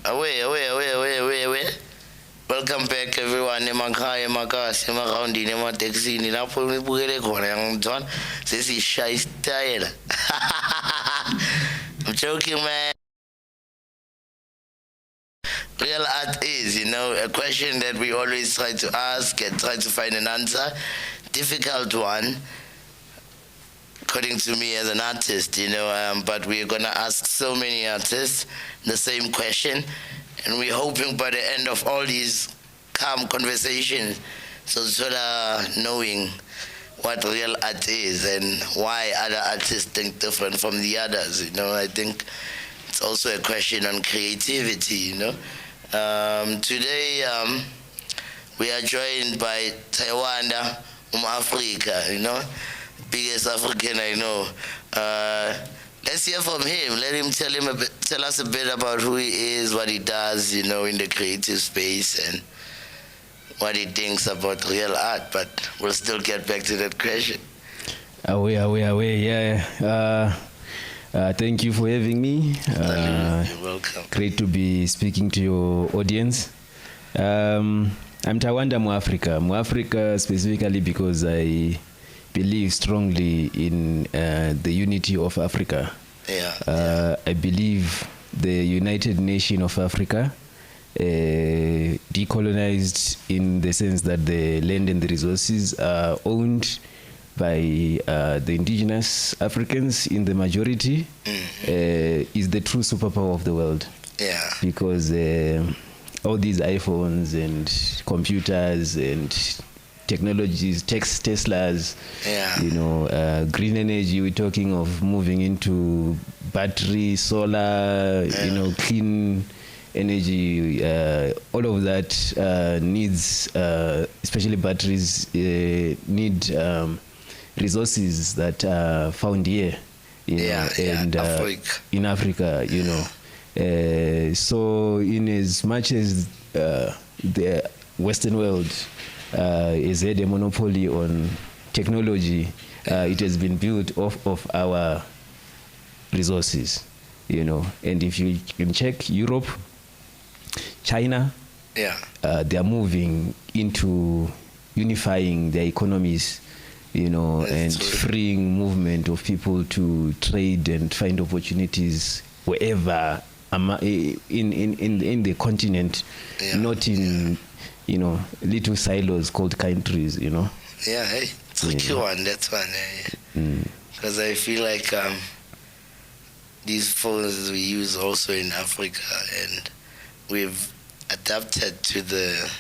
Away. Welcome back everyone. Emakhaya, emakasi, emaroundini, emateksini. Lapho ngibukele khona yangizwana sesishaya style. I'm joking, man. Real art is, a question that we always try to ask and try to find an answer. Difficult one, according to me as an artist, but we're going to ask so many artists the same question. And we're hoping by the end of all these calm conversations, so sort of knowing what real art is and why other artists think different from the others. I think it's also a question on creativity. Today we are joined by Tawanda MuAfrika. Biggest African I know. Let's hear from him. Let him tell us a bit about who he is, what he does, in the creative space, and what he thinks about real art. But we'll still get back to that question. Away. Yeah. Thank you for having me. You're welcome. Great to be speaking to your audience. I'm Tawanda MuAfrika. MuAfrika specifically because I believe strongly in the unity of Africa. I believe the United Nation of Africa decolonized in the sense that the land and the resources are owned by the indigenous Africans in the majority, is the true superpower of the world. Yeah. Because all these iPhones and computers and technologies, Teslas, green energy, we're talking of moving into battery, solar, clean energy, all of that needs, especially batteries, need resources that are found here, in Africa, so in as much as the Western world has had a monopoly on technology, it has been built off of our resources, and if you can check Europe, China, they are moving into unifying their economies, and freeing movement of people to trade and find opportunities wherever in the continent, not in little silos called countries. It's a key one. That's one. Because I feel like these phones we use also in Africa, and we've adapted to the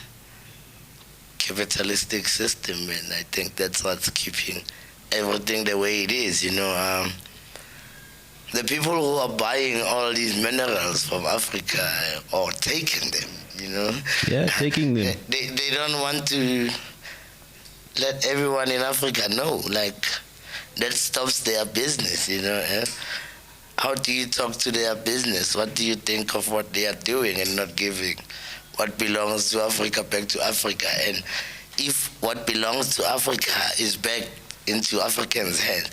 capitalistic system, and I think that's what's keeping everything the way it is. The people who are buying all these minerals from Africa or taking them, taking them. They don't want to let everyone in Africa know. Like, that stops their business. How do you talk to their business? What do you think of what they are doing and not giving what belongs to Africa back to Africa? And if what belongs to Africa is back into Africans' hands,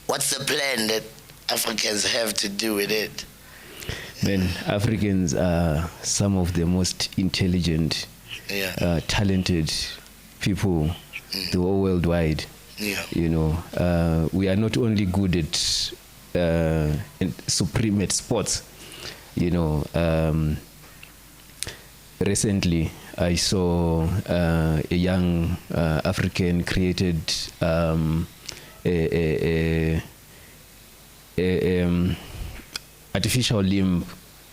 what's the plan that Africans have to do with it? Then Africans are some of the most intelligent, talented people, the whole worldwide. We are not only good at supreme at sports. Recently I saw a young African created artificial limb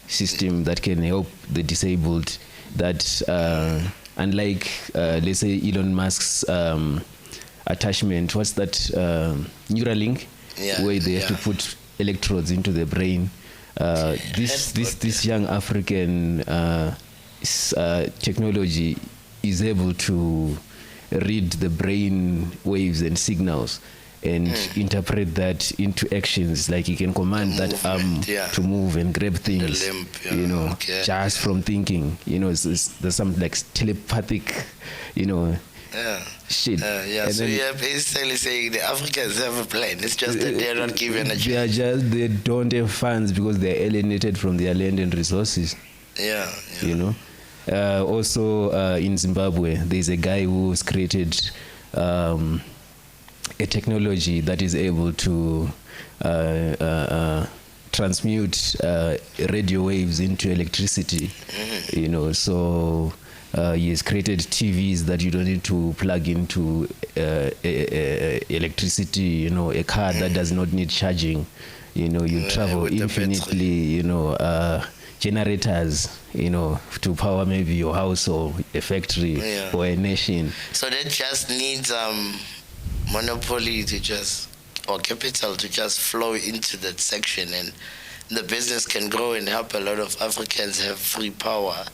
system that can help the disabled, that unlike let's say Elon Musk's attachment, what's that, Neuralink, where they have to put electrodes into the brain. This young African technology is able to read the brain waves and signals and interpret that into actions. Like, you can command that arm to move and grab things, just from thinking. There's some like telepathic, shit. So you're basically saying the Africans have a plan. It's just that they're not given a chance. They don't have funds because they're alienated from their land and resources. Yeah. You know. Also, in Zimbabwe, there's a guy who's created a technology that is able to transmute radio waves into electricity. You know, so he has created TVs that you don't need to plug into electricity. You know, a car that does not need charging. You know, you travel infinitely. You know. Generators, you know, to power maybe your house or a factory or a nation. So that just needs monopoly to just, or capital to just flow into that section, and the business can grow and help a lot of Africans have free power.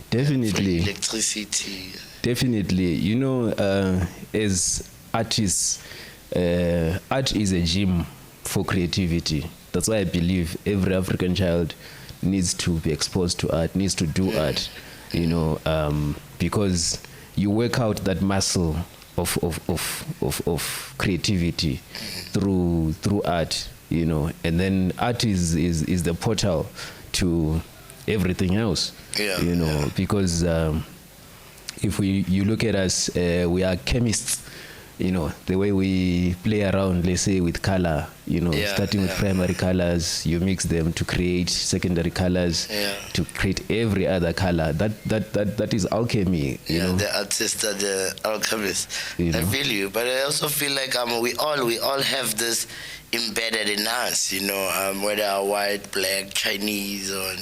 Definitely. Free electricity. Definitely. You know, as artists, art is a gym for creativity. That's why I believe every African child needs to be exposed to art, needs to do art, you know, because you work out that muscle of creativity through art, you know, and then art is the portal to everything else, you know, because if you look at us, we are chemists. You know, the way we play around, let's say, with color, you know, starting with primary colors, you mix them to create secondary colors, to create every other color. That is alchemy, you know. The artist are the alchemist. I feel you, but I also feel like we all have this embedded in us, you know, whether white, black, Chinese, or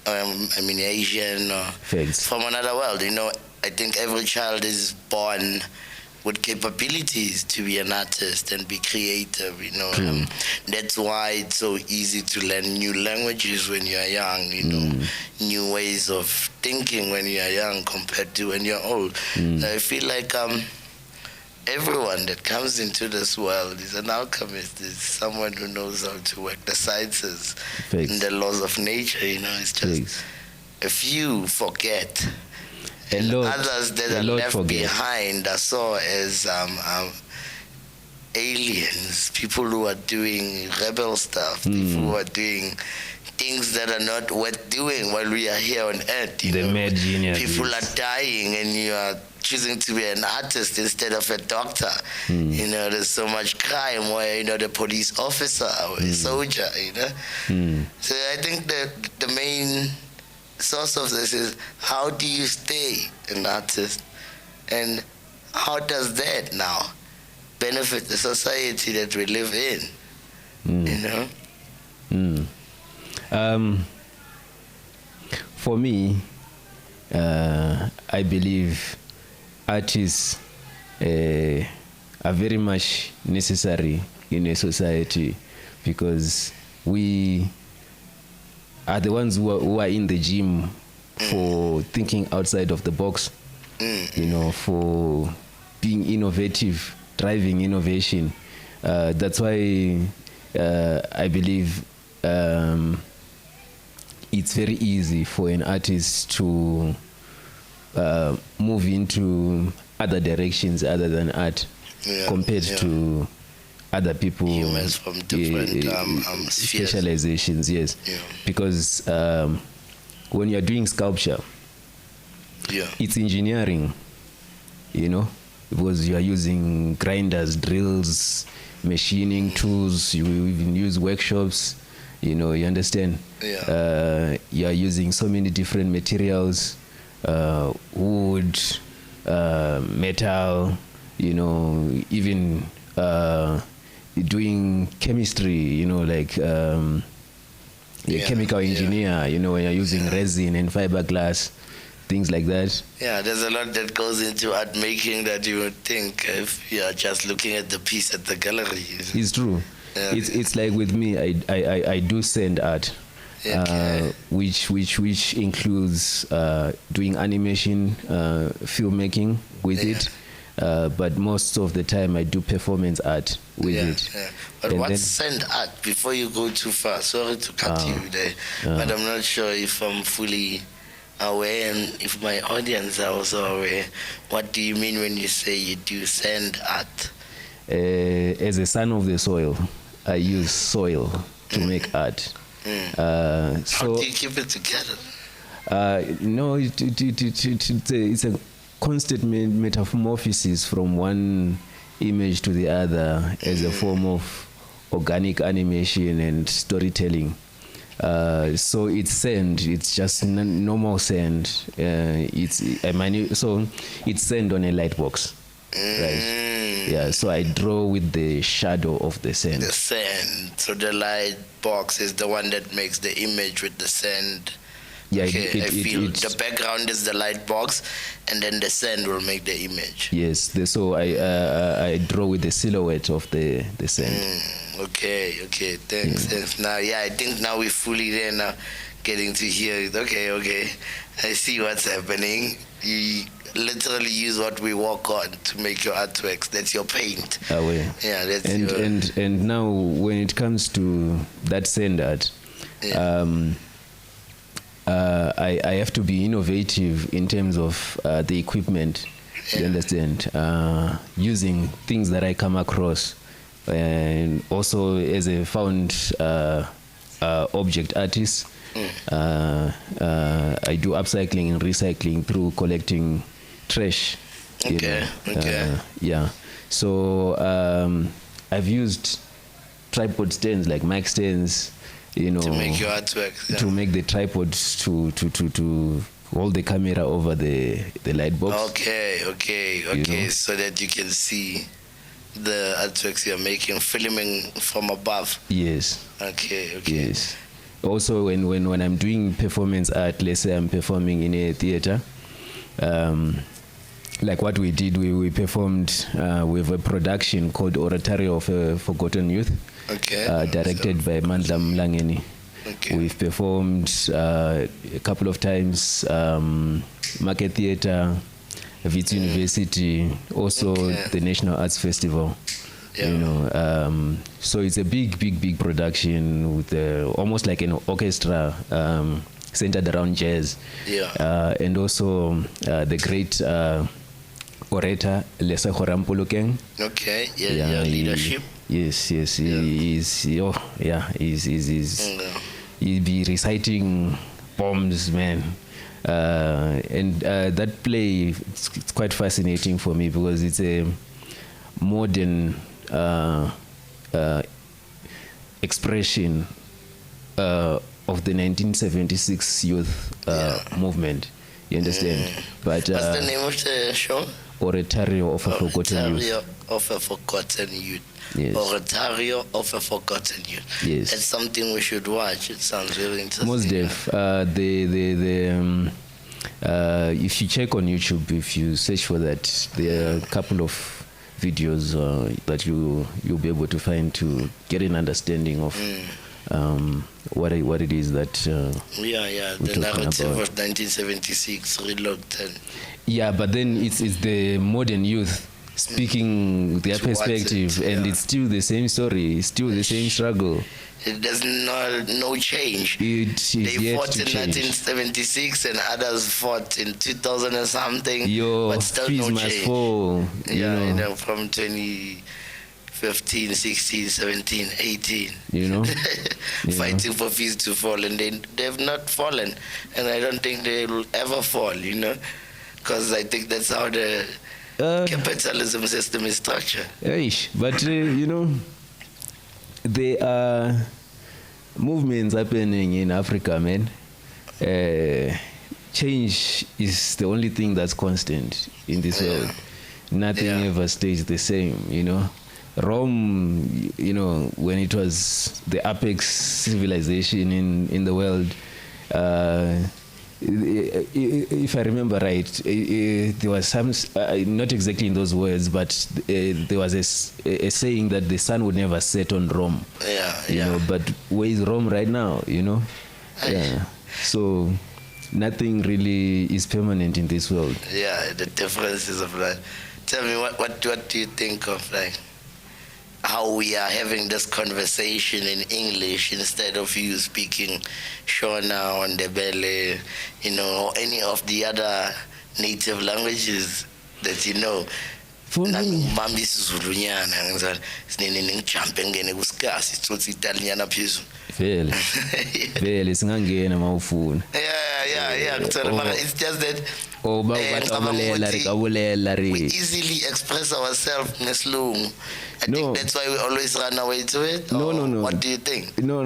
Asian, or from another world, you know. I think every child is born with capabilities to be an artist and be creative, you know. That's why it's so easy to learn new languages when you're young, you know, new ways of thinking when you're young compared to when you're old. I feel like everyone that comes into this world is an alchemist, is someone who knows how to work the sciences and the laws of nature, you know. It's just a few forget. Others that are left behind are saw as aliens, people who are doing rebel stuff, people who are doing things that are not worth doing while we are here on earth. You know? Mad geniuses. People are dying and you are choosing to be an artist instead of a doctor. You know, there's so much crime where, you know, the police officer or a soldier, you know. So I think that the main source of this is, how do you stay an artist, and how does that now benefit the society that we live in? You know. For me, I believe artists are very much necessary in a society, because we are the ones who are in the gym for thinking outside of the box, you know, for being innovative, driving innovation. That's why I believe it's very easy for an artist to move into other directions other than art, compared to other people, humans from different specializations. Because when you're doing sculpture, it's engineering, you know, because you are using grinders, drills, machining tools. You even use workshops, you know, you understand. You are using so many different materials, wood, metal, you know, even doing chemistry, you know, like chemical engineer, you know, when you're using resin and fiberglass, things like that. There's a lot that goes into art making that you would think if you're just looking at the piece at the gallery. It's true. It's like with me, I do send art, which includes doing animation, filmmaking with it. But most of the time I do performance art with it. But and what's send art, before you go too far? Sorry to cut you there, but I'm not sure if I'm fully aware and if my audience are also aware. What do you mean when you say you do send art? As a son of the soil, I use soil to make art. How do you keep it together? No, it's a constant metamorphosis from one image to the other as a form of organic animation and storytelling. So it's sand. It's just normal sand. So it's sand on a light box, right? Yeah. So I draw with the shadow of the sand. The sand. So the light box is the one that makes the image with the sand. Yeah. Okay, I feel the background is the light box, and then the sand will make the image. Yes. So I draw with the silhouette of the sand. Okay, thanks. Now, I think now we're fully there now, getting to hear it. Okay. I see what's happening. You literally use what we walk on to make your artworks. That's your paint. Oh, yeah. Yeah, that's and now when it comes to that sand art, I have to be innovative in terms of the equipment. You understand? Using things that I come across. And also as a found object artist, I do upcycling and recycling through collecting trash. Okay. Yeah. So I've used tripod stands like mic stands, to make your artwork. Yeah. To make the tripod to hold the camera over the light box. Okay. So that you can see the artworks you're making, filming from above. Yes. Okay. Yes. Also, when I'm doing performance art, let's say I'm performing in a theater, like what we did, we performed with a production called Oratorio of a Forgotten Youth, directed by Mandla Mlangeni. Okay. We've performed a couple of times, Market Theatre, Wits University, also the National Arts Festival. Yeah. So it's a big production with almost like an orchestra centered around jazz. Yeah. And also the great orator Lesa Khораmpolokeng. Okay. Yeah. Leadership. Yes. He'll be reciting poems, man. And that play, it's quite fascinating for me because it's a modern expression of the 1976 youth movement. You understand? But what's the name of the show? Oratorio of a Forgotten Youth. Oratorio of a Forgotten Youth. Yes. Oratorio of a Forgotten Youth. Yes. That's something we should watch. It sounds really interesting. Most def. If you check on YouTube, if you search for that, there are a couple of videos that you'll be able to find to get an understanding of what it is that the narrative of 1976 relooked. Yeah, but then it's the modern youth speaking their perspective, and it's still the same story, it's still the same struggle. There's no change. They fought in 1976 and others fought in 2000 and something, but still no change. Fall, from 2015, 16, 17, 18. Fighting for fees to fall, and they've not fallen, and I don't think they will ever fall, because I think that's how the capitalism system is structured. But there are movements happening in Africa, man. Change is the only thing that's constant in this world. Nothing ever stays the same, Rome, when it was the apex civilization in the world, if I remember right, there was some, not exactly in those words, but there was a saying that the sun would never set on Rome. But where is Rome right now? So nothing really is permanent in this world. Yeah, the differences of that. Tell me, what do you think of how we are having this conversation in English instead of you speaking Shona or Ndebele, or any of the other native languages that For me, nangibamba isiZulunyana ngizathi sinene ngijump ngene kusikasi tsotsi Italiana phezulu. Vele singangena mawufuna. Yeah, but it's just that we easily express ourselves ngesilungu. I think that's why we always run away to it. No. What do you think? No.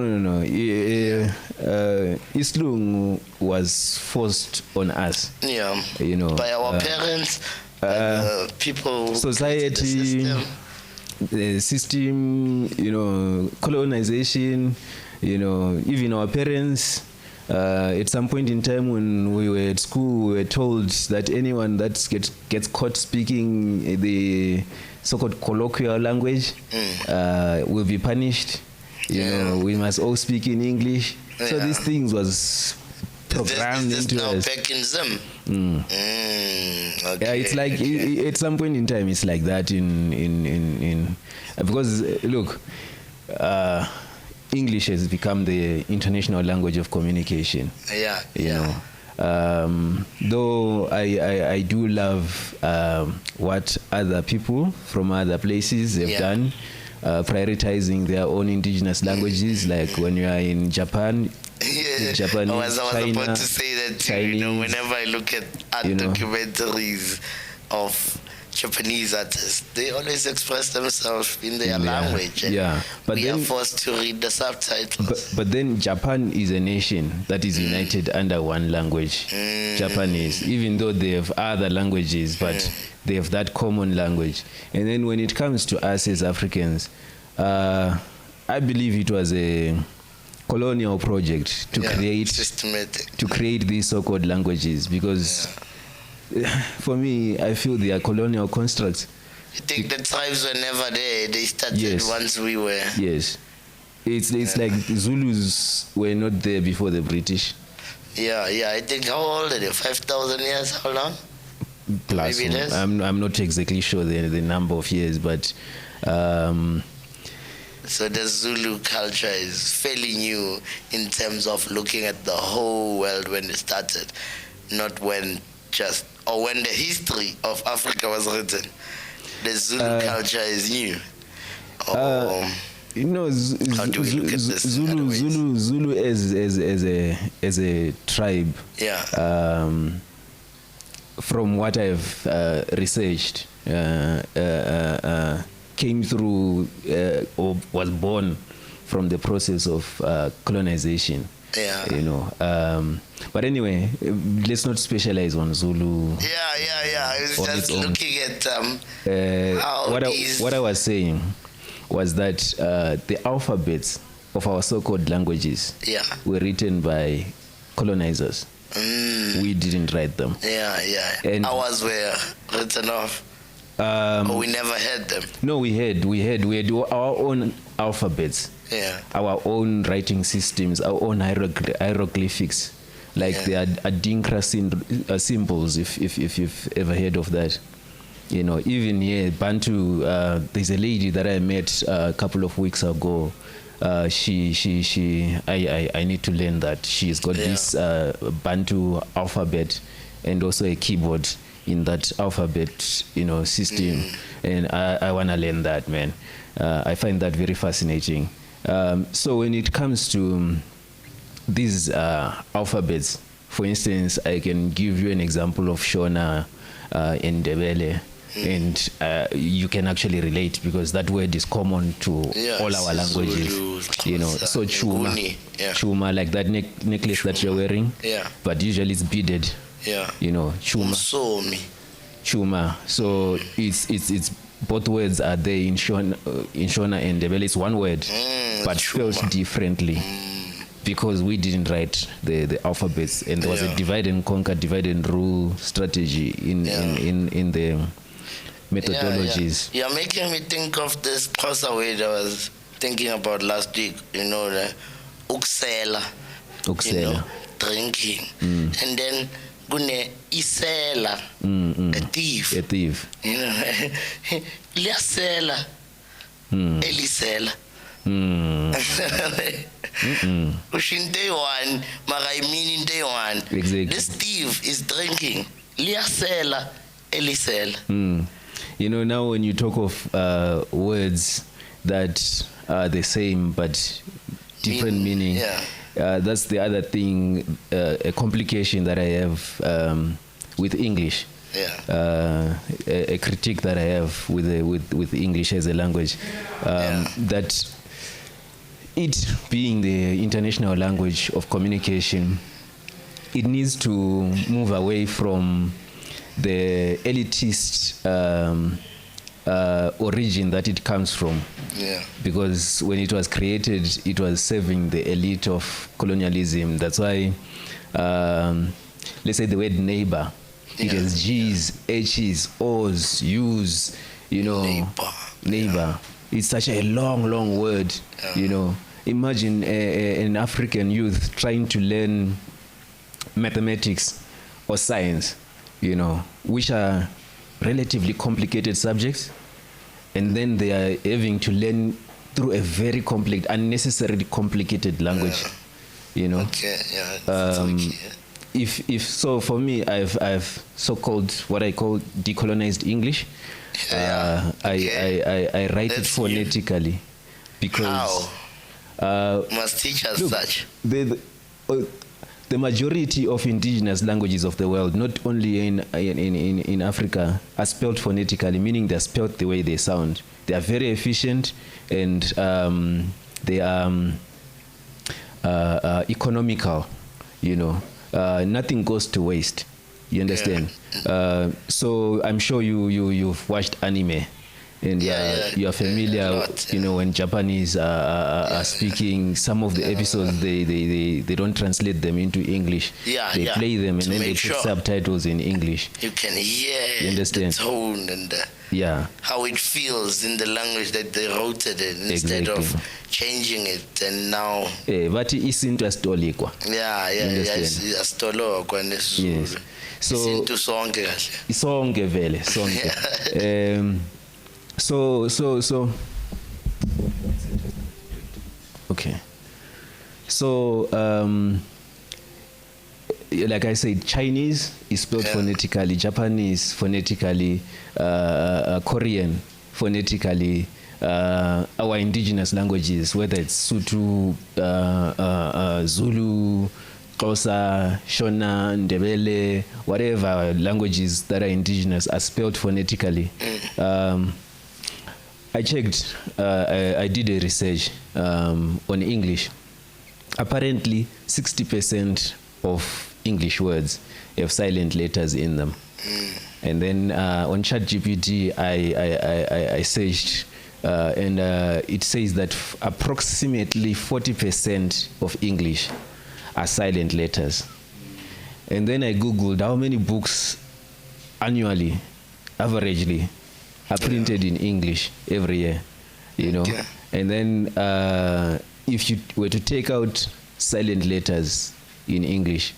Isilungu was forced on us. Yeah. By our parents, people, society, the system, colonization, even our parents. At some point in time when we were at school, we were told that anyone that gets caught speaking the so-called colloquial language will be punished. We must all speak in English. So these things was programmed into us. Back in them. Okay. Yeah, it's like at some point in time it's like that in because look. English has become the international language of communication. Though I do love what other people from other places have done, prioritizing their own indigenous languages, like when you are in Japan. Japanese, I was China, about to say that too. Chinese, whenever I look at art documentaries of Japanese artists, they always express themselves in their language. But we then, are forced to read the subtitles. But then Japan is a nation that is united under one language, Japanese, even though they have other languages, but they have that common language. And then when it comes to us as Africans, I believe it was a colonial project to create these so-called languages, because for me, I feel they are colonial constructs. You think the tribes were never there? They started once we were. Yes. It's like Zulus were not there before the British. Yeah. I think how old are they? 5,000 years? How long? Plus, maybe less? I'm not exactly sure the number of years, but. So the Zulu culture is fairly new in terms of looking at the whole world when it started, not when when the history of Africa was written. The Zulu culture is new. How do we look at this? Zulu as a tribe. From what I've researched, came through or was born from the process of colonization. But anyway, let's not specialize on Zulu. I was just looking at what I was saying was that the alphabets of our so-called languages were written by colonizers. We didn't write them. And ours were written off. We never had them. No, we had our own alphabets. Our own writing systems, our own hieroglyphics, like the Adinkra symbols, if you've ever heard of that. Even here, Bantu, there's a lady that I met a couple of weeks ago. I need to learn that. She's got this Bantu alphabet and also a keyboard in that alphabet, system. And I want to learn that, man. I find that very fascinating. So when it comes to these alphabets, for instance, I can give you an example of Shona and Ndebele, and you can actually relate because that word is common to all our languages. Zulu, so chuma, chuma, like that necklace that you're wearing, but usually it's beaded. Chuma. So it's both words are there in Shona and Ndebele. It's one word, but spelled differently because we didn't write the alphabets, and there was a divide and conquer, divide and rule strategy in the methodologies. You're making me think of this Khotso word I was thinking about last week. The uksela, drinking, and then gune isela, a thief. Liasela, elisela. Ushinte one, marai meaning day one. Exactly. This thief is drinking. Liasela, elisela. You know, now when you talk of words that are the same but different meaning, that's the other thing, a complication that I have with English. A critique that I have with English as a language, that it being the international language of communication, it needs to move away from the elitist origin that it comes from. Because when it was created, it was serving the elite of colonialism. That's why, let's say the word neighbor, it has G's, H's, O's, U's, you know, neighbor. It's such a long word, you know. Imagine an African youth trying to learn mathematics or science, you know, which are relatively complicated subjects, and then they are having to learn through a very complex, unnecessarily complicated language, you know. If so, for me, I've so-called what I call decolonized English. I write it phonetically because must teach us such. The majority of indigenous languages of the world, not only in Africa, are spelled phonetically, meaning they're spelled the way they sound. They are very efficient, and they are economical, you know. Nothing goes to waste. You understand? So I'm sure you've watched anime, and you are familiar. You know, when Japanese are speaking, some of the episodes they don't translate them into English. They play them and then they put subtitles in English. You can hear the tone and how it feels in the language that they wrote it in, instead of changing it. And now but isinto asitolikwa. Asitolokwa nesizulu. So isinto sonke kahle. Sonke vele sonke. So okay. So like I said, Chinese is spelled phonetically, Japanese phonetically, Korean phonetically, our indigenous languages, whether it's Sutu, Zulu, Xhosa, Shona, Ndebele, whatever languages that are indigenous are spelled phonetically. I checked, I did a research on English. Apparently, 60% of English words have silent letters in them. And then on ChatGPT, I searched, and it says that approximately 40% of English are silent letters. And then I Googled how many books annually, averagely, are printed in English every year, you know. And then if you were to take out silent letters in English,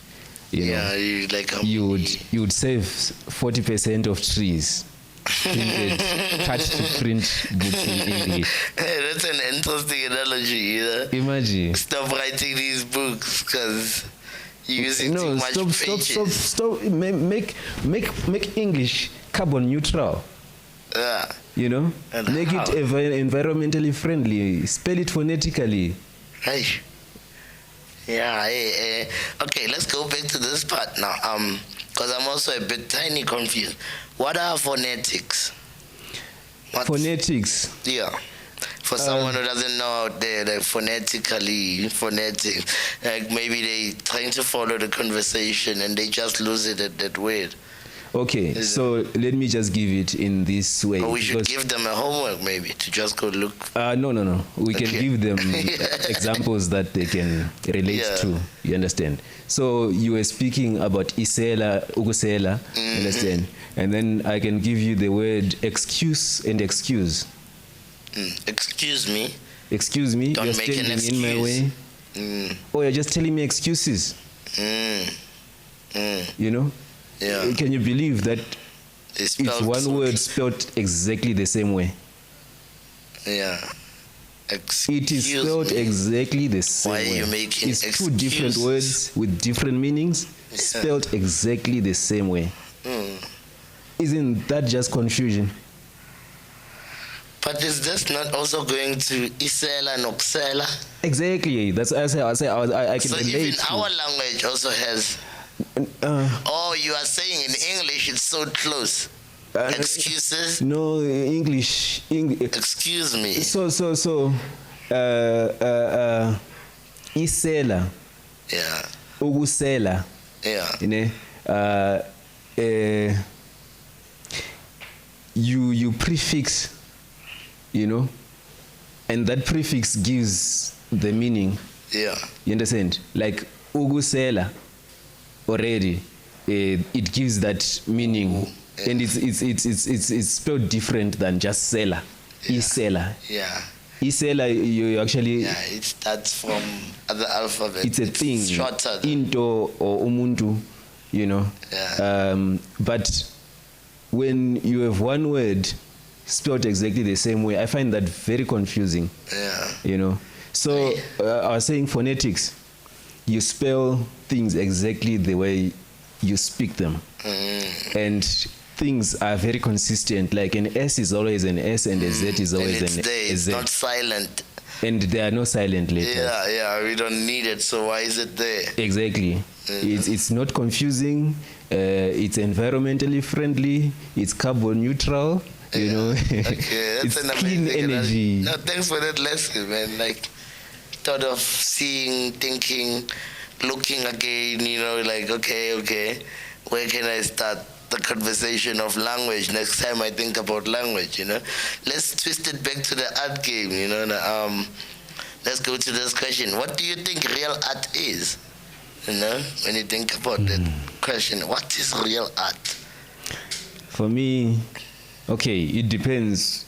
you would save 40% of trees printed, cut to print books in English. That's an interesting analogy, you know? Imagine. Stop writing these books because you're using too much pages. Stop. Make English carbon neutral. You know? And make it environmentally friendly. Spell it phonetically. Hey. Okay, let's go back to this part now. Because I'm also a bit tiny confused. What are phonetics? Phonetics? Yeah. For someone who doesn't know out there, like phonetics, like maybe they trying to follow the conversation and they just lose it at that word. Okay, so let me just give it in this way. Or we should give them a homework maybe to just go look. No. We can give them examples that they can relate to. You understand? So you were speaking about isela, ugusela, understand? And then I can give you the word excuse and excuse. Excuse me? Excuse me? Don't you're make an excuse. In my way? Oh, you're just telling me excuses. You know? Yeah. Can you believe that it's one word spelled exactly the same way? Yeah. It is spelled exactly the same way. Why are you making It's excuses? 2 different words with different meanings, spelled exactly the same way. Isn't that just confusion? But is this not also going to Isela Noxela? Exactly. That's I can So relate even to. our language also has. Oh, you are saying in English it's so close. Excuses? No, English. Excuse me. So. Isela. Yeah. Ugusela. Yeah. You know. You prefix, you know, and that prefix gives the meaning. Yeah. You understand? Like ugusela already, it gives that meaning, Yeah. and it's spelled different than just seller. Yeah. Isela. Yeah. Isela, you actually. Yeah, it starts from the alphabet. It's a thing. Shorter. Into or umuntu, you know. Yeah. But when you have one word spelled exactly the same way, I find that very confusing. Yeah. You know. So I was saying phonetics. You spell things exactly the way you speak them, and things are very consistent. Like an S is always an S, and a Z is always And it's an there. a It's Z. not silent. And there are no silent letters. Yeah, we don't need it. So why is it there? Exactly. It's not confusing. It's environmentally friendly. It's carbon neutral. You know. Okay, that's it's an clean amazing energy. No, thanks for that lesson, man. Like, thought of seeing, thinking, looking again. You know, like okay, where can I start the conversation of language next time I think about language? You know, let's twist it back to the art game. You know, let's go to this question. What do you think real art is? You know, when you think about that question, what is real art? For me, okay, it depends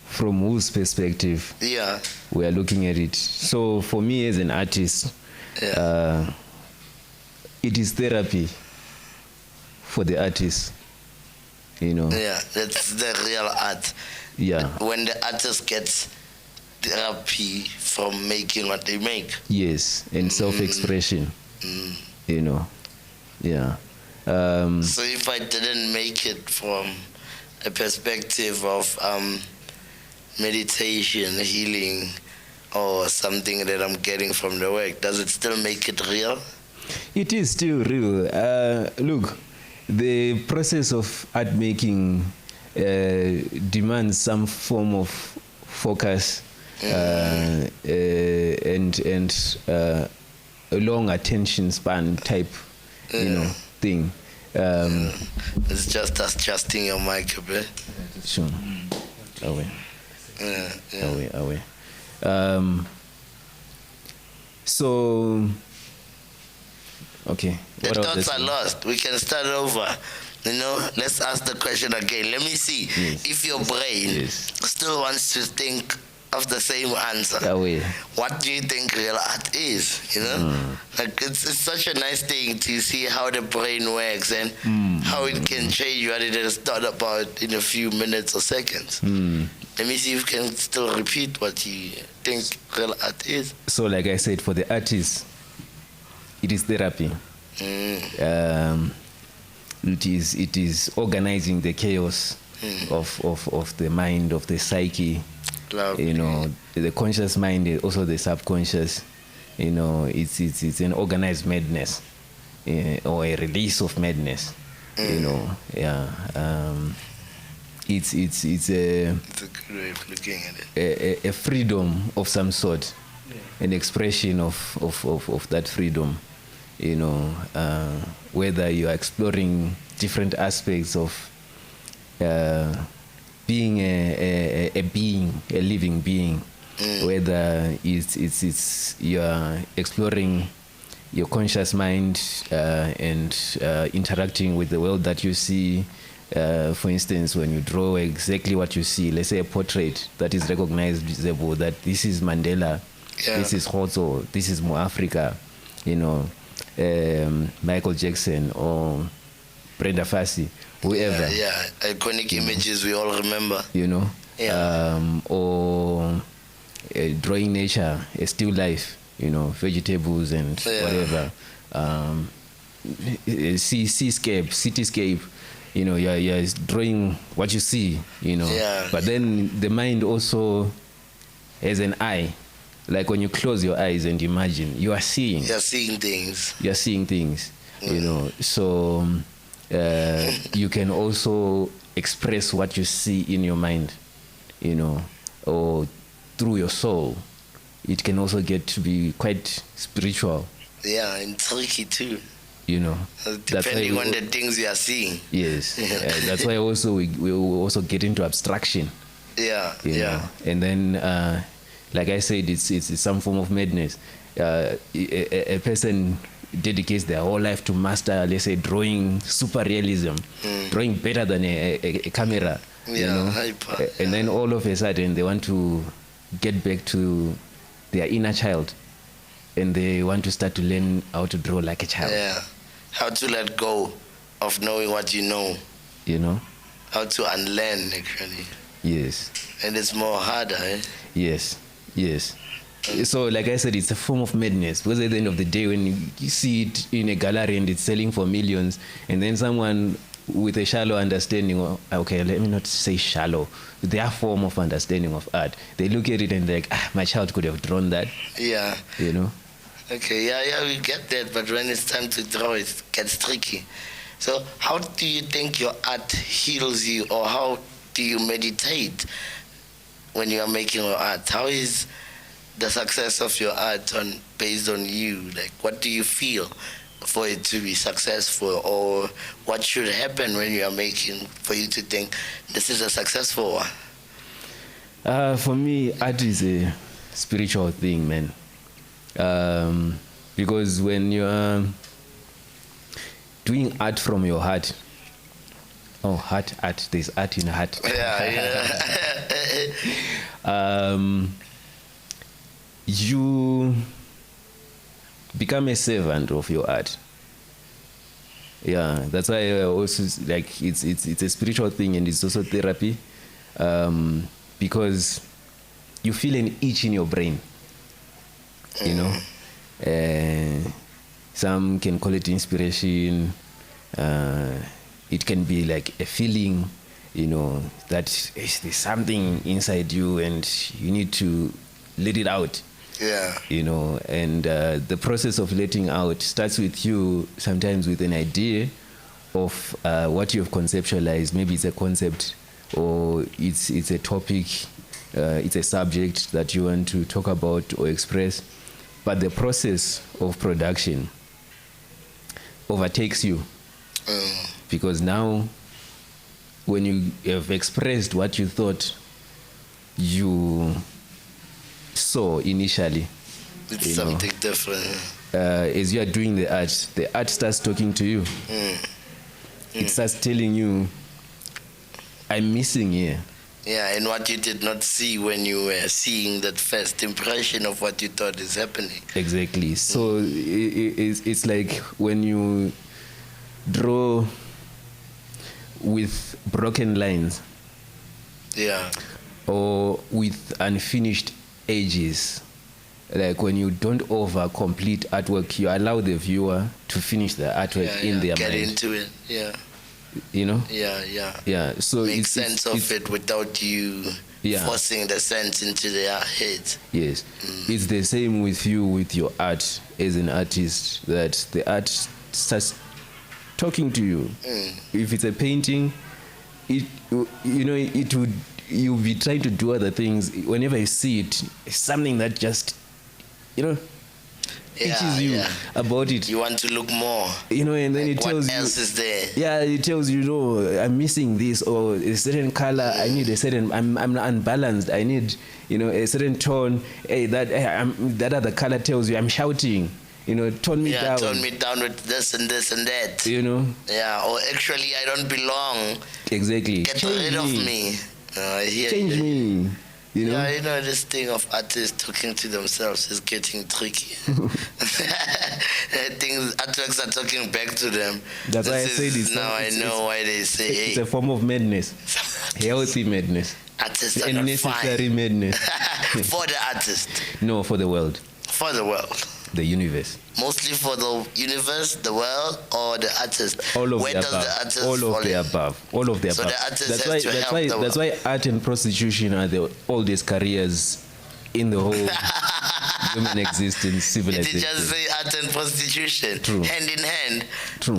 from whose perspective Yeah. we are looking at it. So for me as an artist, it is therapy for the artist, you know. Yeah, that's the real art. Yeah. When the artist gets therapy from making what they make. Yes, and self-expression, you know. Yeah. So if I didn't make it from a perspective of meditation, healing, or something that I'm getting from the work, does it still make it real? It is still real. Look, the process of art making demands some form of focus and a long attention span type, you know, thing. It's just adjusting your mic a bit. Sure. Away. Yeah. Away. So, okay. The thoughts are lost. We can start over. You know, let's ask the question again. Let me see if your brain still wants to think of the same answer. What do you think real art is? You know, like it's such a nice thing to see how the brain works and how it can change what it has thought about in a few minutes or seconds. Let me see if you can still repeat what you think real art is. So, like I said, for the artist, it is therapy. It is organizing the chaos of the mind, of the psyche. Lovely. You know, the conscious mind, also the subconscious. You know, it's an organized madness, or a release of madness. You know, it's a good way of looking at it. A freedom of some sort, an expression of that freedom. You know, whether you are exploring different aspects of being a living being, whether it's you are exploring your conscious mind and interacting with the world that you see. For instance, when you draw exactly what you see, let's say a portrait that is recognizable, that this is Mandela, this is Khotso, this is MuAfrika, you know, Michael Jackson or Brenda Fassie, whoever. Yeah, iconic images we all remember. You know, or drawing nature, a still life, you know, vegetables and whatever. Cityscape, you're drawing what you see, Yeah. But then the mind also has an eye. Like when you close your eyes and imagine, you are seeing. You're seeing things. You're seeing things, So you can also express what you see in your mind, or through your soul. It can also get to be quite spiritual. Yeah, and tricky too. Depending on the things you are seeing. Yes, that's why also we also get into abstraction. Yeah, And then, like I said, it's some form of madness. A person dedicates their whole life to master, let's say, drawing super realism, drawing better than a camera. Hyper. And then all of a sudden they want to get back to their inner child, and they want to start to learn how to draw like a child. Yeah, how to let go of knowing what you know. How to unlearn, actually. Yes. And it's more harder, eh? Yes. So, like I said, it's a form of madness, because at the end of the day, when you see it in a gallery and it's selling for millions, and then someone with a shallow understanding, okay, let me not say shallow, their form of understanding of art, they look at it and they're like, my child could have drawn that. Yeah. Okay, yeah, we get that, but when it's time to draw, it gets tricky. So how do you think your art heals you, or how do you meditate when you are making your art? How is the success of your art based on you? Like, what do you feel for it to be successful, or what should happen when you are making for you to think this is a successful one? For me, art is a spiritual thing, man. Because when you are doing art from your heart, art, there's art in heart. You become a servant of your art. Yeah, that's why I also like it's a spiritual thing, and it's also therapy, because you feel an itch in your brain. Some can call it inspiration. It can be like a feeling, that there's something inside you and you need to let it out. Yeah. And the process of letting out starts with you sometimes with an idea of what you've conceptualized. Maybe it's a concept, or it's a topic, it's a subject that you want to talk about or express. But the process of production overtakes you, because now when you have expressed what you thought you saw initially, it's something different. As you are doing the art starts talking to you. It starts telling you, I'm missing here. Yeah, and what you did not see when you were seeing that first impression of what you thought is happening. Exactly. So it's like when you draw with broken lines, or with unfinished edges, like when you don't over complete artwork, you allow the viewer to finish the artwork in their mind. Get into it, Yeah. So make sense of it without you forcing the sense into their heads. Yes. It's the same with you, with your art as an artist, that the art starts talking to you. If it's a painting, you'll be trying to do other things. Whenever you see it, it's something that just, itches you about it. You want to look more. And then it tells you. What else is there? Yeah, it tells you, I'm missing this, or a certain color. I need a certain. I'm unbalanced. I need, a certain tone. That other color tells you I'm shouting. Tone me down. Tone me down with this and this and that. Yeah, or actually I don't belong. Exactly. Get rid of me. Change me. This thing of artists talking to themselves is getting tricky. Artworks are talking back to them. That's why I said this. Now I know why they say it's a form of madness. Healthy madness. Artists are and not necessary fine. madness. For the artist. No, for the world. For the world. The universe. Mostly for the universe, the world, or the artist? All of Where the does above. the artist All fall of the in? above. All of the So above. the artist That's has why. to That's help why. the That's world. why art and prostitution are the oldest careers in the whole human existence, Did civilization. you just say art and prostitution? True. Hand in hand. True.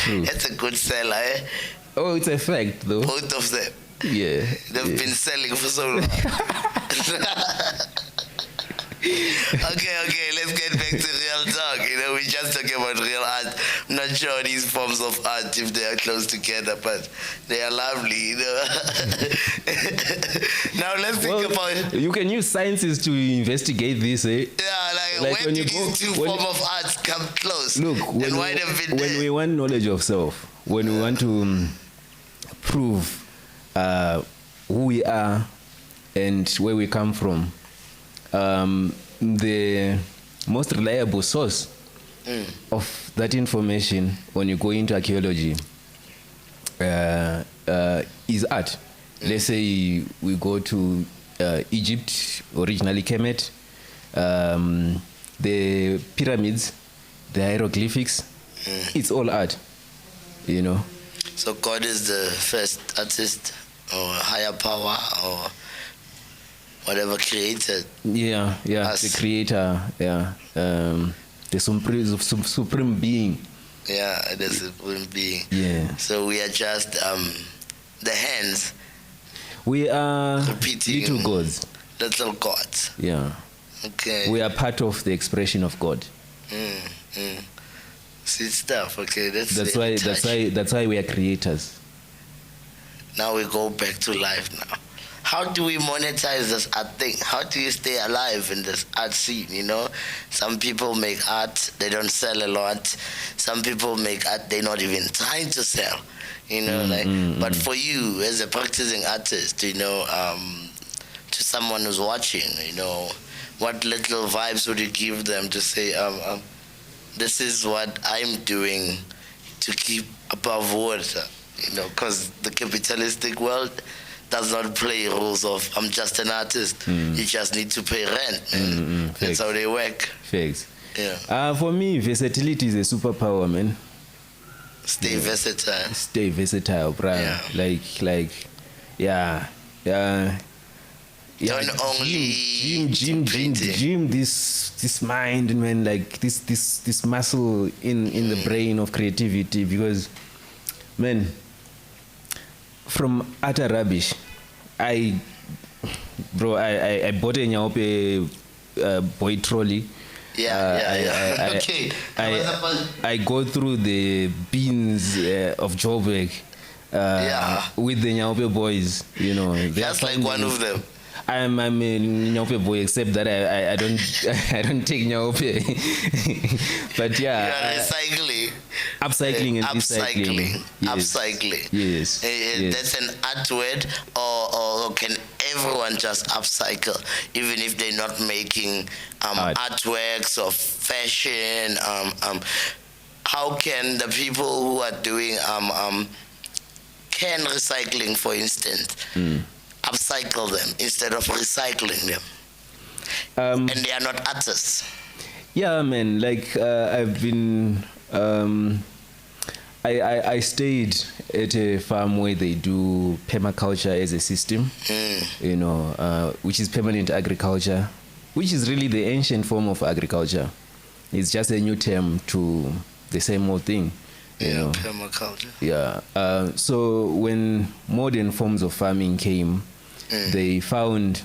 True. That's a good seller, eh? Oh, it's a fact, though. Both of them. Yeah. They've been selling for so long. Okay, let's get back to real talk. We're just talking about real art. I'm not sure these forms of art, if they are close together, but they are lovely, Now let's think about... You can use sciences to investigate this, eh? Yeah, Like when when did you go- these two when- forms of art come close? Look, and why they've been when there? we want knowledge of self, when we want to prove who we are and where we come from, the most reliable source of that information when you go into archaeology is art. Let's say we go to Egypt, originally Kemet, the pyramids, the hieroglyphics, it's all art, So God is the first artist or higher power or whatever created. Yeah, Us. the creator, the supreme being. Yeah, that's a human being. Yeah. So we are just the hands, We are Repeating. little gods. little gods. Yeah. Okay. We are part of the expression of God. See stuff. Okay, That's why we are creators. Now we go back to life now. How do we monetize this art thing? How do you stay alive in this art scene, Some people make art, they don't sell a lot. Some people make art, they're not even trying to sell, But for you, as a practicing artist, to someone who's watching, what little vibes would you give them to say, this is what I'm doing to keep above water, because the capitalistic world does not play rules of I'm just an artist. You just need to pay rent, man. That's how they work. Facts. Yeah. For me, versatility is a superpower, man. Stay versatile. Stay versatile, bro. Yeah. Yeah. Don't only gym this mind, man, like this muscle in the brain of creativity, because, man, from utter rubbish, I bought a Nyaope boy trolley. Yeah. Okay. I go through the bins of Joburg with the Nyaope boys, Just like one of them. I'm a Nyaope boy, except that I don't I don't take Nyaope. But yeah, You are recycling. upcycling and Upcycling. recycling. Yes. Upcycling. Yes. Yes. That's an art word, or can everyone just upcycle, even if they're not making artworks or fashion? How can the people who are doing can recycling, for instance, upcycle them instead of recycling them? And they are not artists. Yeah, man. Like I've been, I stayed at a farm where they do permaculture as a system, which is permanent agriculture, which is really the ancient form of agriculture. It's just a new term to the same old thing. Permaculture. Yeah. So when modern forms of farming came, they found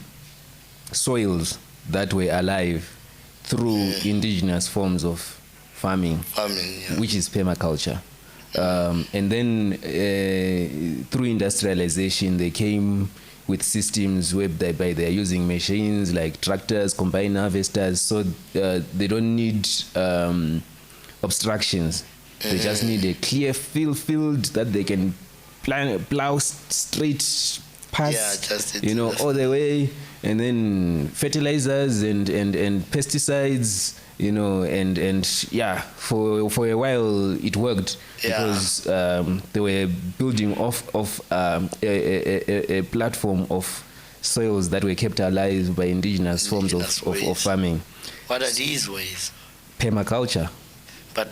soils that were alive through indigenous forms of farming, which is permaculture. And then through industrialization, they came with systems whereby they are using machines like tractors, combine harvesters, so they don't need obstructions. They just need a clear field that they can plow straight past, all the way, and then fertilizers and pesticides, and for a while it worked because they were building off a platform of soils that were kept alive by indigenous forms of farming. What are these ways? Permaculture. But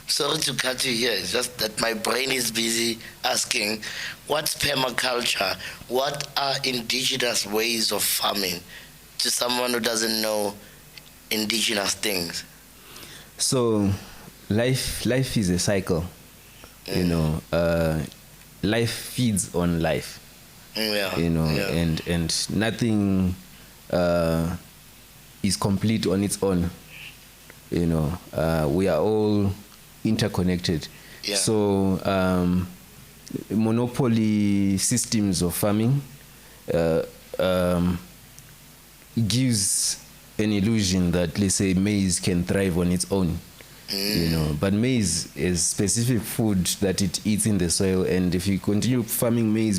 sorry to cut you here. It's just that my brain is busy asking, what's permaculture? What are indigenous ways of farming? To someone who doesn't know indigenous things. So, life is a cycle. You know, life feeds on life. Yeah. You know, yeah. and nothing is complete on its own. You know, we are all interconnected. Yeah. So, monopoly systems of farming gives an illusion that, let's say, maize can thrive on its own. You know, but maize is specific food that it eats in the soil, and if you continue farming maize,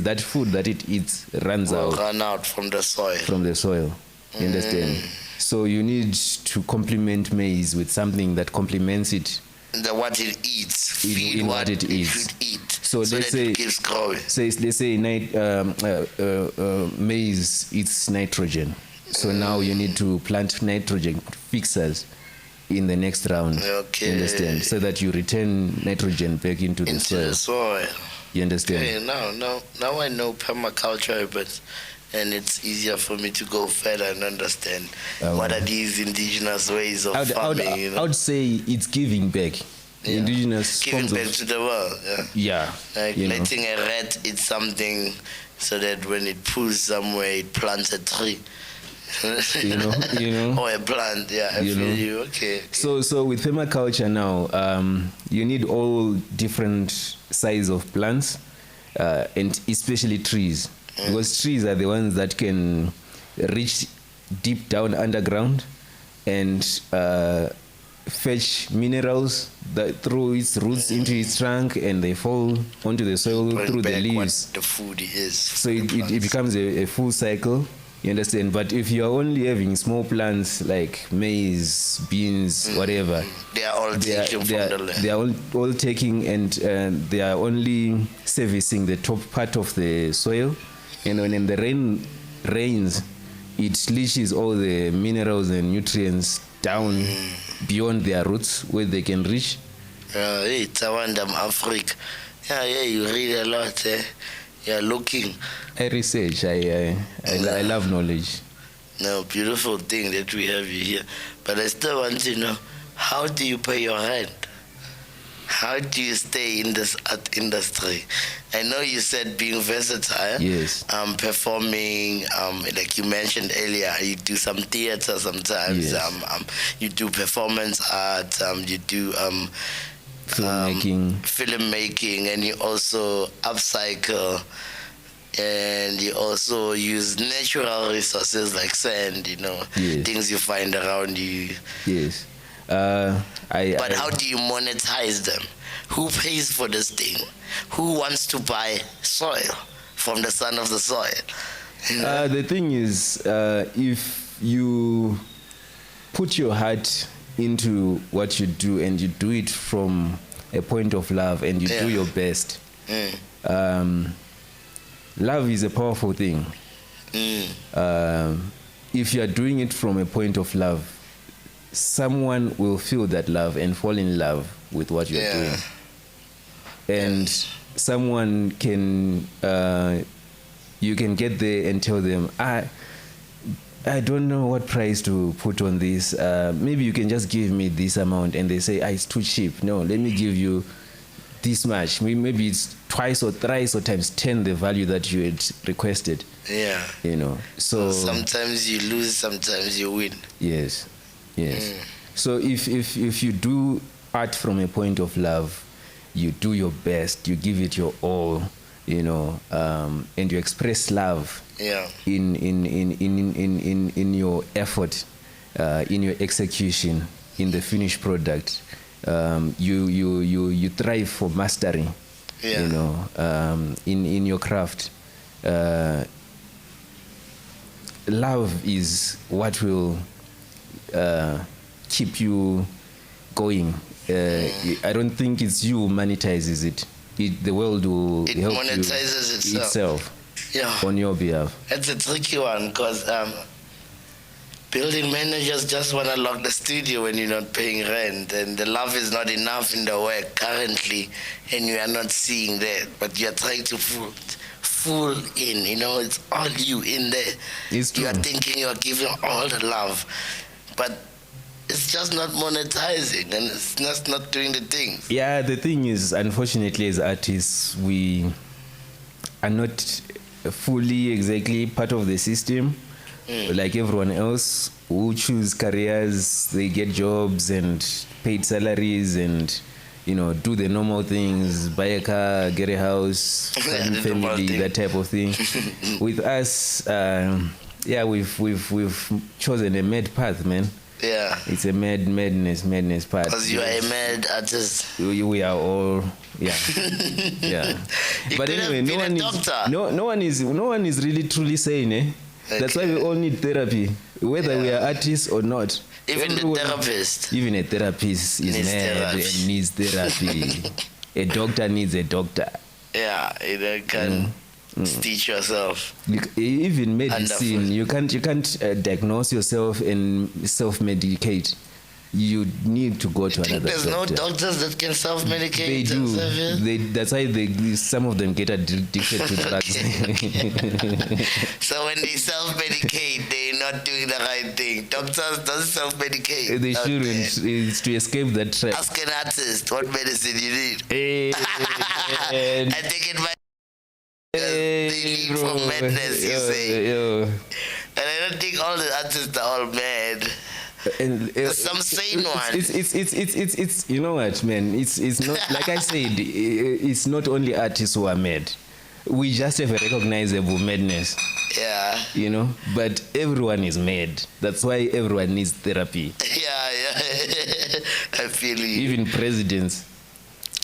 that food that it eats runs will out. Run out from the soil. From the soil. You understand? So you need to complement maize with something that complements it. What it eats. In what it eats. Should eat. So let's that say it keeps growing. let's say maize eats nitrogen. So now you need to plant nitrogen fixers in the next round. Okay. You understand? So that you return nitrogen back into the soil. You understand? Okay, now I know permaculture, and it's easier for me to go further and understand what are these indigenous ways of farming. I would say it's giving back. Yeah. Indigenous giving back to the world. Yeah. Like letting a rat eat something so that when it pulls somewhere, it plants a tree. you know, or a plant. Yeah, I feel you. Okay. So with permaculture now, you need all different size of plants, and especially trees, because trees are the ones that can reach deep down underground and fetch minerals that through its roots into its trunk, and they fall onto the soil through the leaves. What the food is. So it becomes a full cycle. You understand? But if you are only having small plants like maize, beans, whatever, they are all taking from the land. They are all taking, and they are only servicing the top part of the soil. And when the rain rains, it leaches all the minerals and nutrients down beyond their roots where they can reach. Hey, Tawanda MuAfrika. Yeah, you read a lot. You're looking. I research. I love knowledge. No, beautiful thing that we have you here. But I still want to know, how do you pay your rent? How do you stay in this art industry? I know you said being versatile. Yes. Performing, like you mentioned earlier, you do some theater sometimes. Yes. You do performance art. You do filmmaking, and you also upcycle, and you also use natural resources like sand, Yes. things you find around you. Yes. But how do you monetize them? Who pays for this thing? Who wants to buy soil from the son of the soil? The thing is, if you put your heart into what you do, and you do it from a point of love, and you do your best, love is a powerful thing. If you are doing it from a point of love, someone will feel that love and fall in love with what you're doing. And someone can, you can get there and tell them, I don't know what price to put on this. Maybe you can just give me this amount. And they say, it's too cheap. No, let me give you this much. Maybe it's twice or thrice or times 10 the value that you had requested. Yeah. So sometimes you lose, sometimes you win. Yes. So if you do art from a point of love, you do your best, you give it your all, and you express love in your effort, in your execution, in the finished product. You thrive for mastery, in your craft. Love is what will keep you going. I don't think it's you who monetizes it. The world will help monetizes itself on your behalf. It's a tricky one because Building managers just want to lock the studio when you're not paying rent, and the love is not enough in the work currently, and you are not seeing that, but you are trying to full in, it's all you in there. It's true. You are thinking you are giving all the love, but it's just not monetizing, and it's just not doing the things. Yeah, the thing is, unfortunately, as artists, we are not fully exactly part of the system. Like everyone else who choose careers, they get jobs and paid salaries and, do the normal things, buy a car, get a house, family, that type of thing. With us, we've chosen a mad path, man. Yeah. It's a madness path. Because you are a mad artist. We are all, yeah. Yeah. But anyway, no one is really truly saying, Okay. That's why we all need therapy, whether we are artists or not. Even the therapist. Even a therapist is mad and needs therapy. A doctor needs a doctor. Yeah, you can teach yourself. Even medicine, you can't diagnose yourself and self-medicate. You need to go to another doctor. There's no doctors that can self-medicate. They do. That's why some of them get addicted to drugs. So when they self-medicate, they're not doing the right thing. Doctors don't self-medicate. They shouldn't. It's to escape that trap. Ask an artist what medicine you need. And I think it might they lead from madness, you say. And I don't think all the artists are all mad. And some sane one. It's you know what, man, it's not like I said, it's not only artists who are mad. We just have a recognizable madness. Yeah. But everyone is mad. That's why everyone needs therapy. Yeah. I feel you. Even presidents,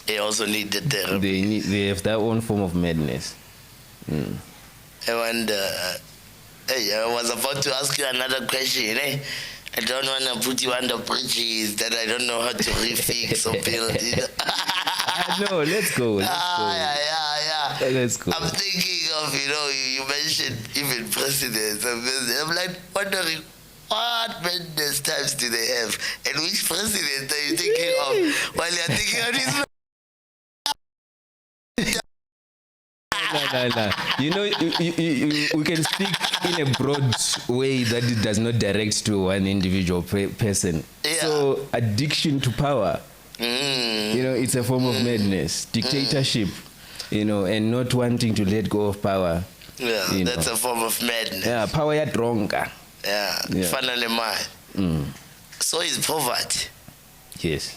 they also need the therapy. They have their own form of madness. I wonder. I was about to ask you another question, I don't want to put you under bridges that I don't know how to refix or build. No, let's go. Yeah. Let's go. I'm thinking of, you mentioned even presidents. I'm like wondering, what madness times do they have? And which president are you thinking of while you're thinking of this? No. We can speak in a broad way that it does not direct to one individual person. Yeah. So addiction to power, it's a form of madness. Dictatorship, and not wanting to let go of power. Yeah, that's a form of madness. Yeah, power ya dronga. Yeah, finally mine. So is poverty. Yes.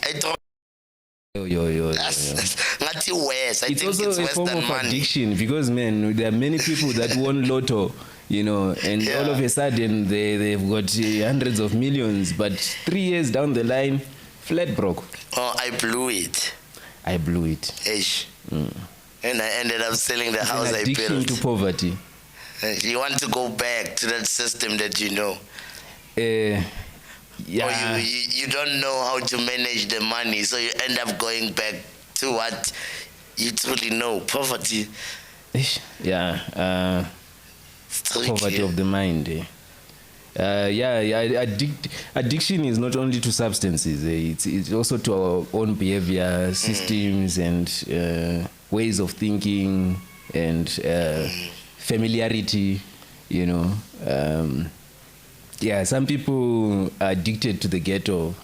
Yo. That's worse. I it's think also it's a worse form than of money. addiction because, man, there are many people that won lotto, and all of a sudden they've got hundreds of millions, but 3 years down the line, flat broke. Oh, I blew it. Ish. And I ended up selling the house I built. Addiction to poverty. You want to go back to that system that you know. Yeah. Or you don't know how to manage the money, so you end up going back to what you truly know, poverty. Yeah. Poverty of the mind. Addiction is not only to substances. It's also to our own behavior, systems, and ways of thinking, and familiarity. Some people are addicted to the ghetto,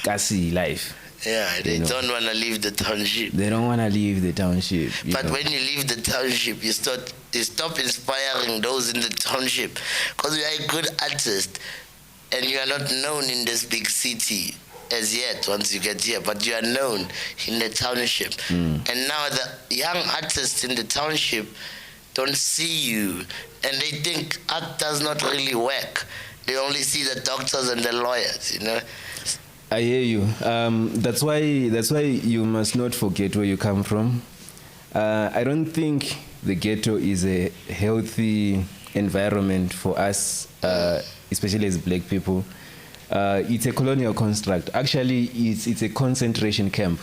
Kasi life. Yeah, they don't want to leave the township. They don't want to leave the township. But when you leave the township, you stop inspiring those in the township, because you are a good artist, and you are not known in this big city as yet. Once you get here, but you are known in the township, and now the young artists in the township don't see you, and they think art does not really work. They only see the doctors and the lawyers, I hear you. That's why you must not forget where you come from. I don't think the ghetto is a healthy environment for us, especially as black people. It's a colonial construct. Actually, it's a concentration camp.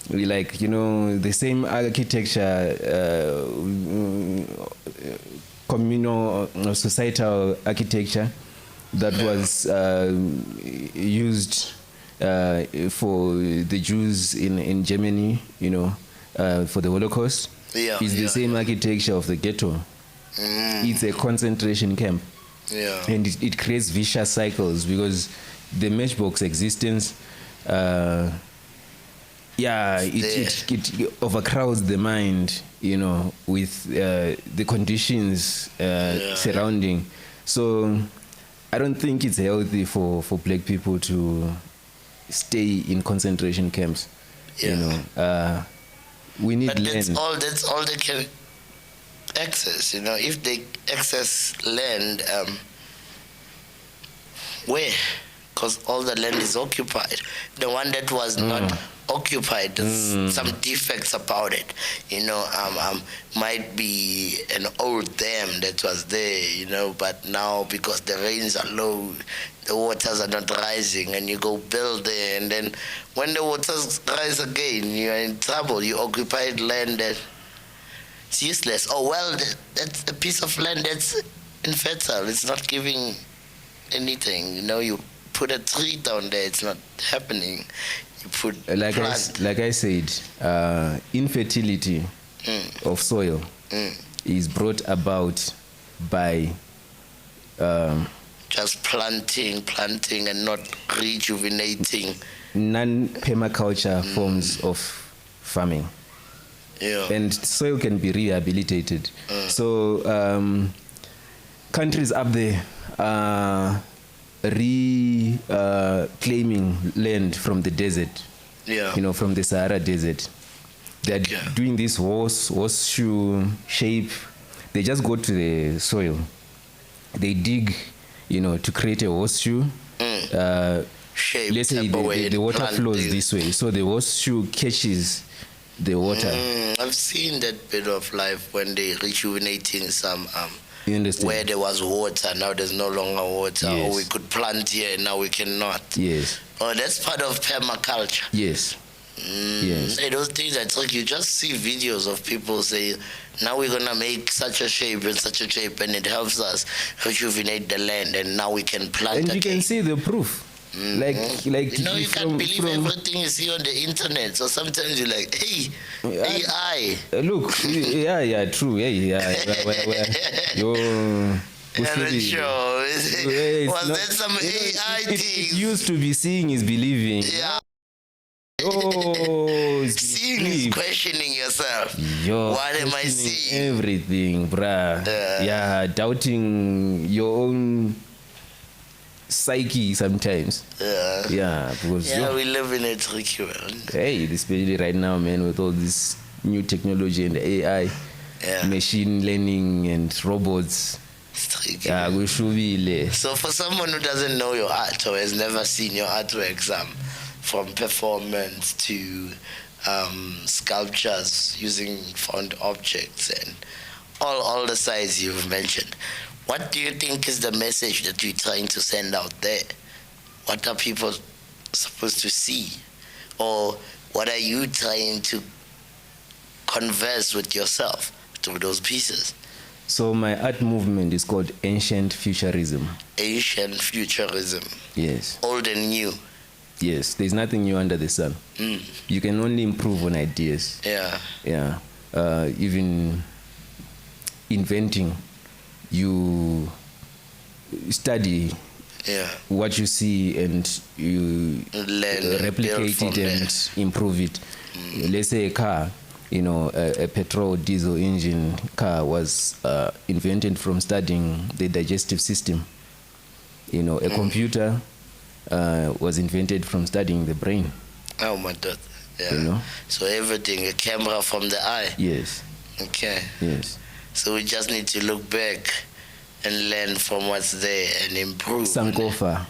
We the same architecture, communal or societal architecture that was used for the Jews in Germany, for the Holocaust, is the same architecture of the ghetto. It's a concentration camp. And it creates vicious cycles because the matchbox existence, it overcrowds the mind, with the conditions surrounding. So I don't think it's healthy for black people to stay in concentration camps. We need land. That's all they can access. If they access land, where? Because all the land is occupied. The one that was not occupied, there's some defects about it. Might be an old dam that was there, but now because the rains are low, the waters are not rising, and you go build there, and then when the waters rise again, you're in trouble. You occupied land that's useless. Oh, well, that's a piece of land that's infertile. It's not giving anything. You put a tree down there, it's not happening. You put like I said, infertility of soil is brought about by just planting and not rejuvenating non-permaculture forms of farming. And soil can be rehabilitated. So countries up there are reclaiming land from the desert, from the Sahara Desert. They're doing this horseshoe shape. They just go to the soil. They dig, to create a horseshoe. Shape. Let's say the water flows this way. So the horseshoe catches the water. I've seen that bit of life when they're rejuvenating some you understand? Where there was water, now there's no longer water. Yes. Or we could plant here and now we cannot. Yes. Oh, that's part of permaculture. Yes. Yes. Hey, those things are tricky. You just see videos of people say, now we're going to make such a shape and such a shape, and it helps us rejuvenate the land, and now we can plant and again. You can see the proof. Like you can't believe everything you see on the internet. So sometimes you're like, hey, AI. Look, true. Sure. Was that some AI thing? It used to be seeing is believing. Yeah. Seeing is questioning yourself. What am I seeing? Everything, bruh. Doubting your own psyche sometimes. Because we live in a tricky world. Hey, especially right now, man, with all this new technology and AI, machine learning and robots. It's tricky. So for someone who doesn't know your art or has never seen your artworks, from performance to sculptures using found objects and all the sides you've mentioned, what do you think is the message that you're trying to send out there? What are people supposed to see? Or what are you trying to converse with yourself through those pieces? So my art movement is called Ancient Futurism. Ancient Futurism. Yes. Old and new. Yes, there's nothing new under the sun. You can only improve on ideas. Even inventing, you study what you see and you replicate it and improve it. Let's say a car, a petrol diesel engine car was invented from studying the digestive system. A computer was invented from studying the brain. Oh my God. So everything, a camera from the eye. Yes. Okay. Yes. So we just need to look back and learn from what's there and improve. Sankofa.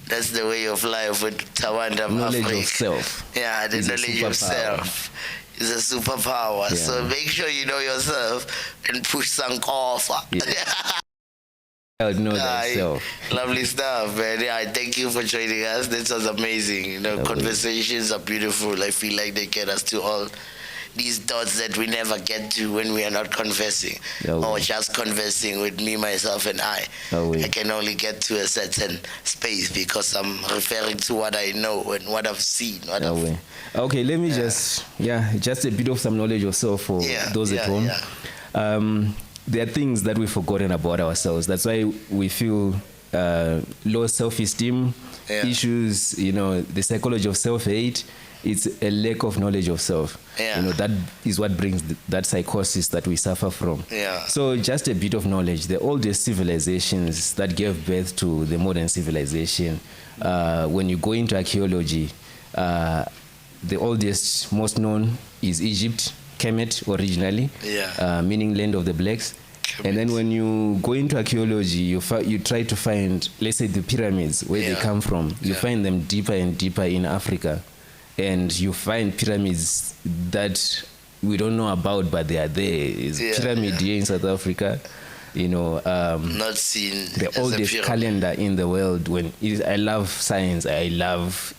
That's the way of life with Tawanda MuAfrika. Knowledge of self. Yeah, the knowledge of self is a superpower. Yeah. So make sure you know yourself and push Sankofa. Know thyself. Lovely stuff, man. Thank you for joining us. This was amazing. Conversations are beautiful. I feel like they get us to all these thoughts that we never get to when we are not conversing, Oh, or yeah. just conversing with me, myself, and I. Oh, yeah. I can only get to a certain space because I'm referring to what I know and what I've seen. Oh, yeah. Okay, let me just a bit of some knowledge of self for those at home. There are things that we've forgotten about ourselves. That's why we feel low self-esteem, issues, the psychology of self-hate. It's a lack of knowledge of self. That is what brings that psychosis that we suffer from. So just a bit of knowledge. The oldest civilizations that gave birth to the modern civilization, when you go into archaeology, the oldest, most known is Egypt, Kemet originally, meaning land of the blacks. And then when you go into archaeology, you try to find, let's say, the pyramids, where they come from. You find them deeper and deeper in Africa. And you find pyramids that we don't know about, but they are there. It's pyramid here in South Africa. Not seen the oldest calendar in the world. I love science. I love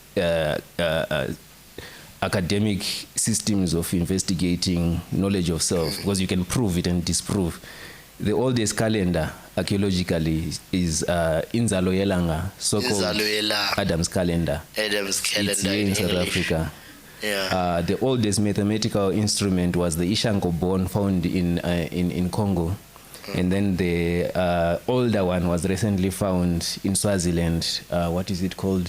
academic systems of investigating knowledge of self, because you can prove it and disprove. The oldest calendar archaeologically is Inzalo Yelanga, so-called Adam's calendar. It's here in South Africa. The oldest mathematical instrument was the Ishango bone found in Congo. And then the older one was recently found in Swaziland. What is it called?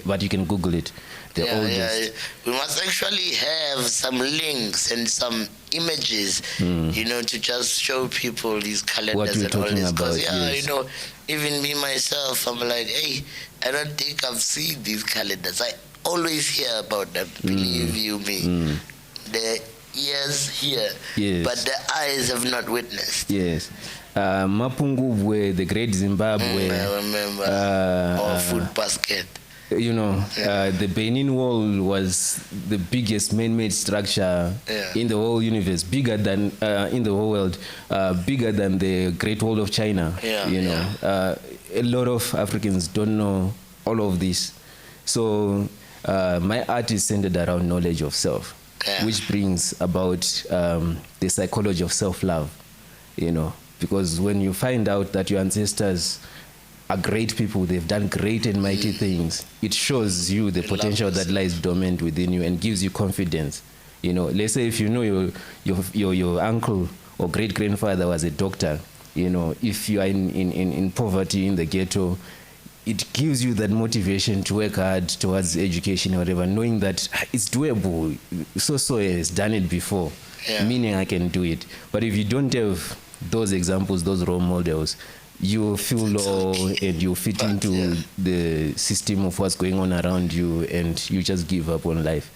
But you can Google it. The oldest. We must actually have some links and some images, to just show people these calendars and all this. Because even me myself, I'm like, hey, I don't think I've seen these calendars. I always hear about them. Believe you me, the ears hear, but the eyes have not witnessed. Yes. Mapungubwe, the Great Zimbabwe. I remember. Or Food Basket. The Benin Wall was the biggest man-made structure in the whole universe, bigger than in the whole world, bigger than the Great Wall of China. A lot of Africans don't know all of this. So my art is centered around knowledge of self, which brings about the psychology of self-love, because when you find out that your ancestors are great people, they've done great and mighty things, it shows you the potential that lies dormant within you and gives you confidence. Let's say if your uncle or great-grandfather was a doctor, if you are in poverty in the ghetto, it gives you that motivation to work hard towards education or whatever, knowing that it's doable. So has done it before, meaning I can do it. But if you don't have those examples, those role models, you feel low and you fit into the system of what's going on around you, and you just give up on life.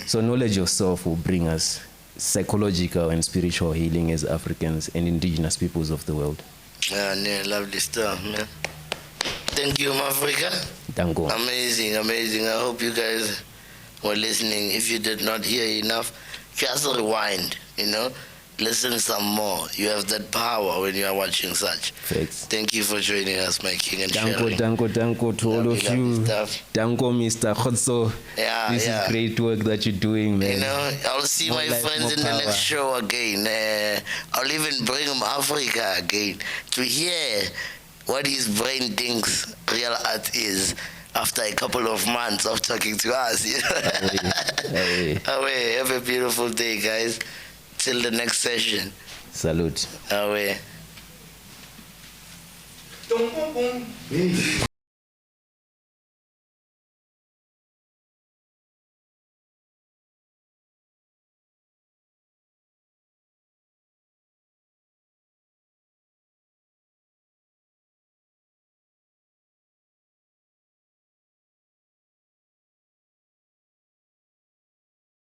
So knowledge of self will bring us psychological and spiritual healing as Africans and indigenous peoples of the world. Lovely stuff, man. Thank you, MuAfrika. Thank you. Amazing. I hope you guys were listening. If you did not hear enough, just rewind, Listen some more. You have that power when you are watching such. Thanks. Thank you for joining us, my king, and sharing. Thank you to all of you. Thank you, Mr. Khotso. This is great work that you're doing, man. I'll see my friends in the next show again. I'll even bring MuAfrika again to hear what his brain thinks real art is after a couple of months of talking to us. Away. Have a beautiful day, guys. Till the next session. Salute. Away.